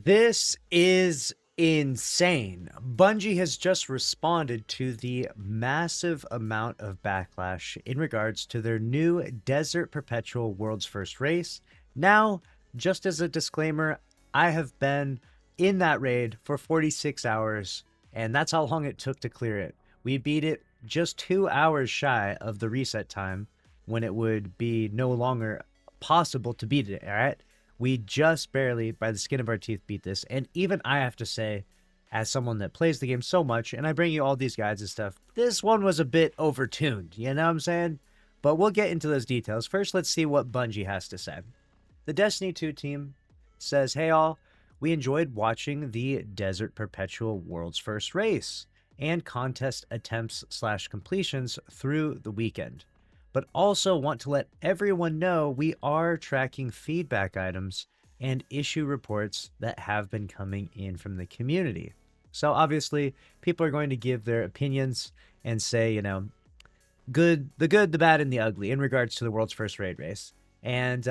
This is insane. Bungie has just responded to the massive amount of backlash in regards to their new Desert Perpetual World's First race. Now, just as a disclaimer, I have been in that raid for 46 hours, and that's how long it took to clear it. We beat it just 2 hours shy of the reset time when it would be no longer possible to beat it, all right? We just barely, by the skin of our teeth, beat this. And even I have to say, as someone that plays the game so much, and I bring you all these guides and stuff, this one was a bit overtuned, you know what I'm saying? But we'll get into those details. First, let's see what Bungie has to say. The Destiny 2 team says, "Hey all, we enjoyed watching the Desert Perpetual World's First race and contest attempts / completions through the weekend, but also want to let everyone know we are tracking feedback items and issue reports that have been coming in from the community." So obviously, people are going to give their opinions and say, you know, the good, the bad, and the ugly in regards to the world's first raid race. And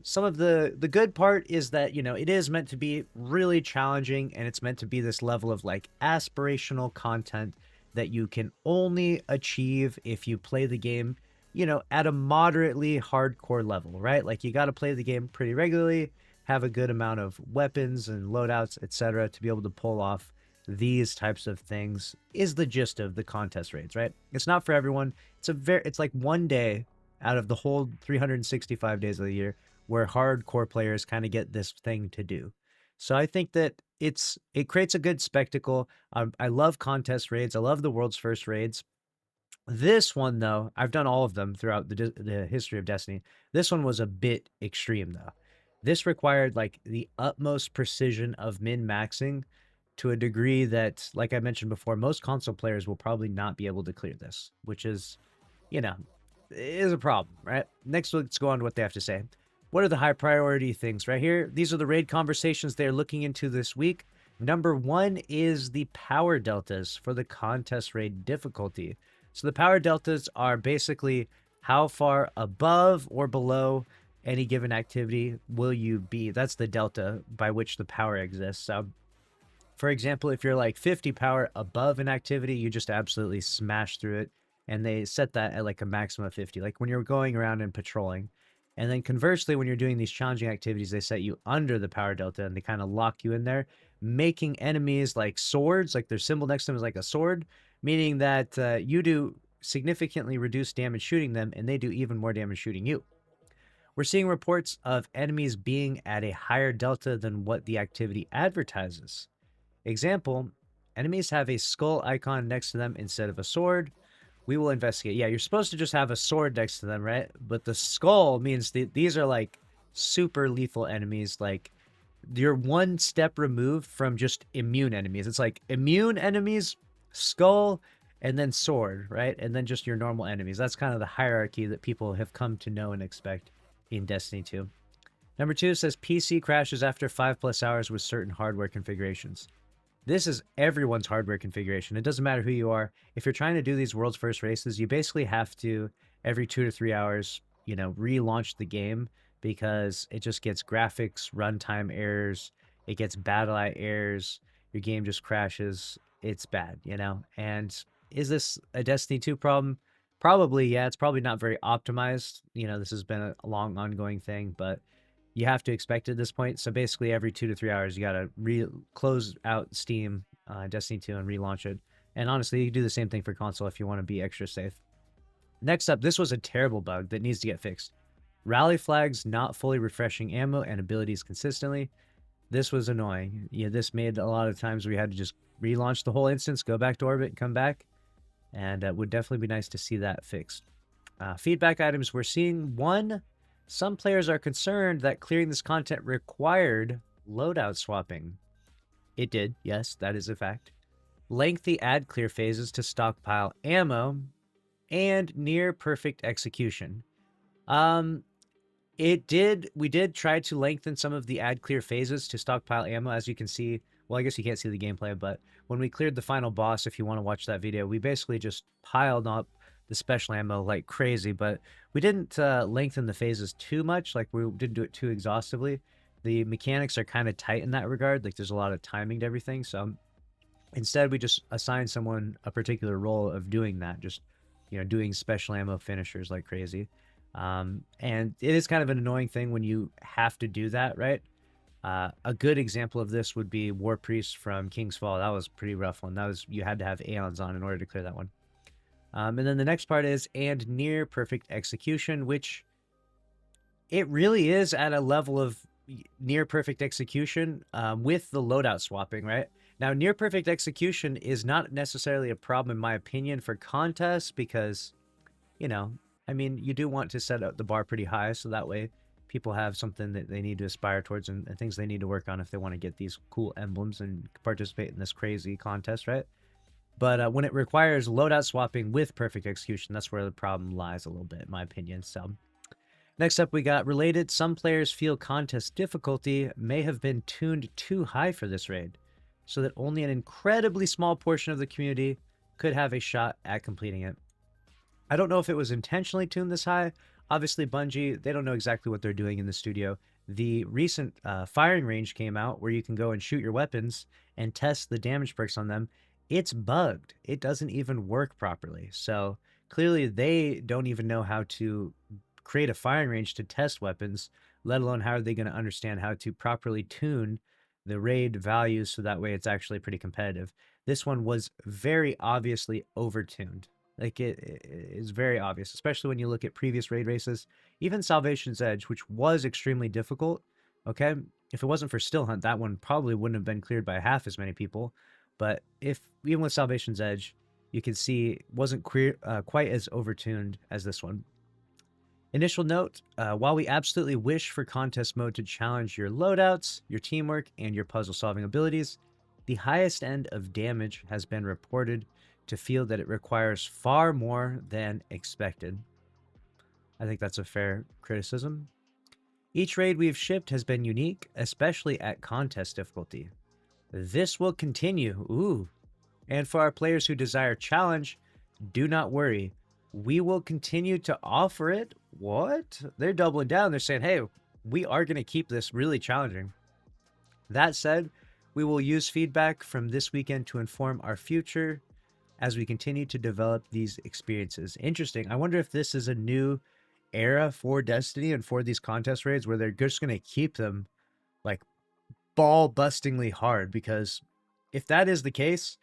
some of the good part is that, you know, it is meant to be really challenging, and it's meant to be this level of like aspirational content that you can only achieve if you play the game, you know, at a moderately hardcore level, right? Like you got to play the game pretty regularly, have a good amount of weapons and loadouts, etc., to be able to pull off these types of things is the gist of the contest raids, right? It's not for everyone. It's like one day out of the whole 365 days of the year where hardcore players kind of get this thing to do. So I think that it creates a good spectacle. I love contest raids. I love the world's first raids. This one, though, I've done all of them throughout the history of Destiny. This one was a bit extreme, though. This required like the utmost precision of min-maxing to a degree that, like I mentioned before, most console players will probably not be able to clear this, which is, you know, is a problem, right? Next, let's go on to what they have to say. What are the high priority things right here? These are the raid conversations they're looking into this week. Number one is the power deltas for the contest raid difficulty. So the power deltas are basically how far above or below any given activity will you be. That's the delta by which the power exists. So for example, if you're like 50 power above an activity, you just absolutely smash through it. And they set that at like a maximum of 50, like when you're going around and patrolling. And then conversely, when you're doing these challenging activities, they set you under the power delta and they kind of lock you in there, making enemies like swords, like their symbol next to them is like a sword, meaning that you do significantly reduced damage shooting them and they do even more damage shooting you. We're seeing reports of enemies being at a higher delta than what the activity advertises. Example, enemies have a skull icon next to them instead of a sword. We will investigate. Yeah, you're supposed to just have a sword next to them, right? But the skull means these are like super lethal enemies. Like you're one step removed from just immune enemies. It's like immune enemies, skull, and then sword, right? And then just your normal enemies. That's kind of the hierarchy that people have come to know and expect in Destiny 2. Number two says PC crashes after 5+ hours with certain hardware configurations. This is everyone's hardware configuration. It doesn't matter who you are. If you're trying to do these world's first races, you basically have to, every 2 to 3 hours, you know, relaunch the game because it just gets graphics, runtime errors, it gets battle eye errors, your game just crashes. It's bad, you know? And is this a Destiny 2 problem? Probably, yeah. It's probably not very optimized. You know, this has been a long ongoing thing, but you have to expect it at this point. So basically every 2 to 3 hours, you got to close out Steam, Destiny 2 and relaunch it. And honestly, you can do the same thing for console if you want to be extra safe. Next up, this was a terrible bug that needs to get fixed. Rally flags not fully refreshing ammo and abilities consistently. This was annoying. Yeah, this made a lot of times we had to just relaunch the whole instance, go back to orbit, come back. And it would definitely be nice to see that fixed. Feedback items, we're seeing one. Some players are concerned that clearing this content required loadout swapping. It did, yes, that is a fact. Lengthy ad clear phases to stockpile ammo, and near perfect execution. We did try to lengthen some of the ad clear phases to stockpile ammo, as you can see. Well, I guess you can't see the gameplay, but when we cleared the final boss, if you want to watch that video, we basically just piled up the special ammo like crazy, but we didn't lengthen the phases too much. Like we didn't do it too exhaustively. The mechanics are kind of tight in that regard. Like there's a lot of timing to everything. So instead, we just assign someone a particular role of doing that, just doing special ammo finishers like crazy. And it is kind of an annoying thing when you have to do that, right? A good example of this would be War Priest from King's Fall. That was a pretty rough one. That was, you had to have Aeons on in order to clear that one. And then the next part is and near perfect execution, which it really is at a level of near perfect execution with the loadout swapping, right? Now, near perfect execution is not necessarily a problem, in my opinion, for contests because, I mean, you do want to set up the bar pretty high so that way people have something that they need to aspire towards and things they need to work on if they want to get these cool emblems and participate in this crazy contest, right? But when it requires loadout swapping with perfect execution, that's where the problem lies a little bit, in my opinion. So next up, we got related. Some players feel contest difficulty may have been tuned too high for this raid, so that only an incredibly small portion of the community could have a shot at completing it. I don't know if it was intentionally tuned this high. Obviously, Bungie, they don't know exactly what they're doing in the studio. The recent firing range came out where you can go and shoot your weapons and test the damage perks on them. It's bugged. It doesn't even work properly. So clearly they don't even know how to create a firing range to test weapons, let alone how are they going to understand how to properly tune the raid values so that way it's actually pretty competitive. This one was very obviously overtuned. Like it is very obvious, especially when you look at previous raid races, even Salvation's Edge, which was extremely difficult. Okay, if it wasn't for Still Hunt, that one probably wouldn't have been cleared by half as many people. But if even with Salvation's Edge, you can see it wasn't quite as overtuned as this one. Initial note, while we absolutely wish for contest mode to challenge your loadouts, your teamwork, and your puzzle-solving abilities, the highest end of damage has been reported to feel that it requires far more than expected. I think that's a fair criticism. Each raid we've shipped has been unique, especially at contest difficulty. This will continue. Ooh. And for our players who desire challenge, do not worry. We will continue to offer it. What? They're doubling down. They're saying, hey, we are going to keep this really challenging. That said, we will use feedback from this weekend to inform our future as we continue to develop these experiences. Interesting. I wonder if this is a new era for Destiny and for these contest raids where they're just going to keep them like ball-bustingly hard, because if that is the case,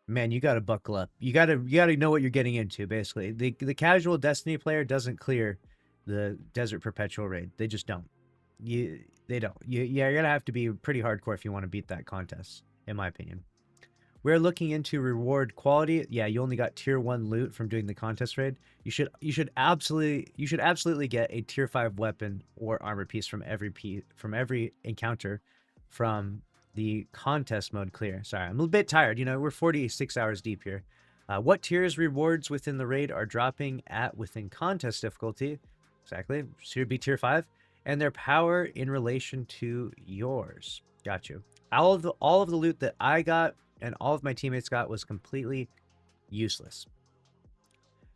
man, you got to buckle up. You got to know what you're getting into, basically. The casual Destiny player doesn't clear the Desert Perpetual raid. They just don't. They don't. You're going to have to be pretty hardcore if you want to beat that contest, in my opinion. We're looking into reward quality. Yeah, you only got tier 1 loot from doing the contest raid. You should absolutely get a tier 5 weapon or armor piece from every encounter from the contest mode clear. Sorry, I'm a bit tired. We're 46 hours deep here. What tiers rewards within the raid are dropping at within contest difficulty? Exactly. Should be tier 5. And their power in relation to yours. Got you. All of the loot that I got and all of my teammates got was completely useless.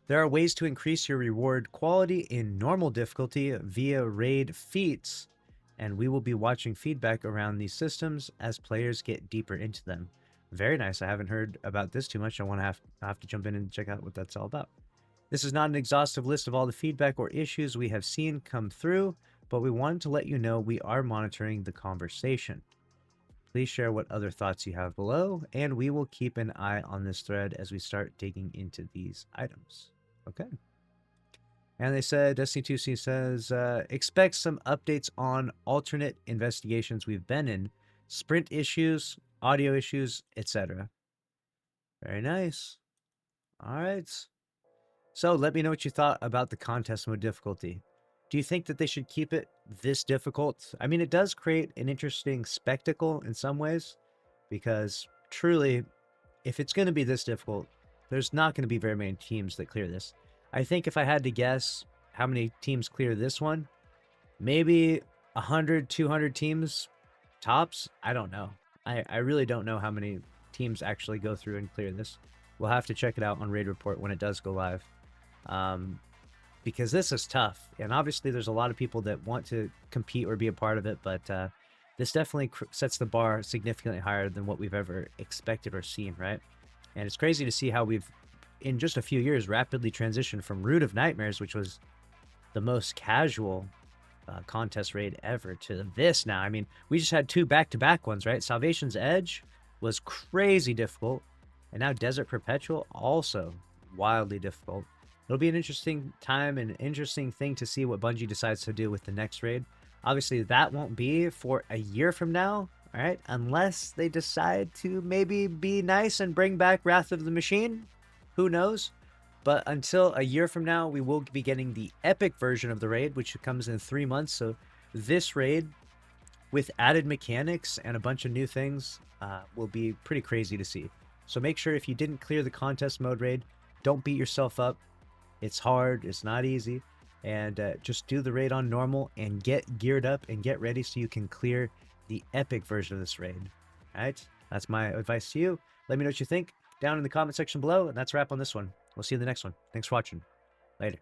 There are ways to increase your reward quality in normal difficulty via raid feats, and we will be watching feedback around these systems as players get deeper into them. Very nice. I haven't heard about this too much. I have to jump in and check out what that's all about. This is not an exhaustive list of all the feedback or issues we have seen come through, but we wanted to let you know we are monitoring the conversation. Please share what other thoughts you have below, and we will keep an eye on this thread as we start digging into these items. Okay. And they said, Destiny 2C says, expect some updates on alternate investigations we've been in, sprint issues, audio issues, etc. Very nice. All right. So let me know what you thought about the contest mode difficulty. Do you think that they should keep it this difficult? I mean, it does create an interesting spectacle in some ways, because truly, if it's going to be this difficult, there's not going to be very many teams that clear this. I think if I had to guess how many teams clear this one, maybe 100, 200 teams tops. I don't know. I really don't know how many teams actually go through and clear this. We'll have to check it out on Raid Report when it does go live. Because this is tough, and obviously there's a lot of people that want to compete or be a part of it, but this definitely sets the bar significantly higher than what we've ever expected or seen, right? And it's crazy to see how we've, in just a few years, rapidly transitioned from Root of Nightmares, which was the most casual contest raid ever, to this now. I mean, we just had 2 back-to-back ones, right? Salvation's Edge was crazy difficult, and now Desert Perpetual also wildly difficult. It'll be an interesting time and an interesting thing to see what Bungie decides to do with the next raid. Obviously, that won't be for a year from now, all right? Unless they decide to maybe be nice and bring back Wrath of the Machine. Who knows? But until a year from now, we will be getting the epic version of the raid, which comes in 3 months. So this raid, with added mechanics and a bunch of new things, will be pretty crazy to see. So make sure if you didn't clear the contest mode raid, don't beat yourself up. It's hard. It's not easy. And just do the raid on normal and get geared up and get ready so you can clear the epic version of this raid. All right? That's my advice to you. Let me know what you think down in the comment section below. And that's a wrap on this one. We'll see you in the next one. Thanks for watching. Later.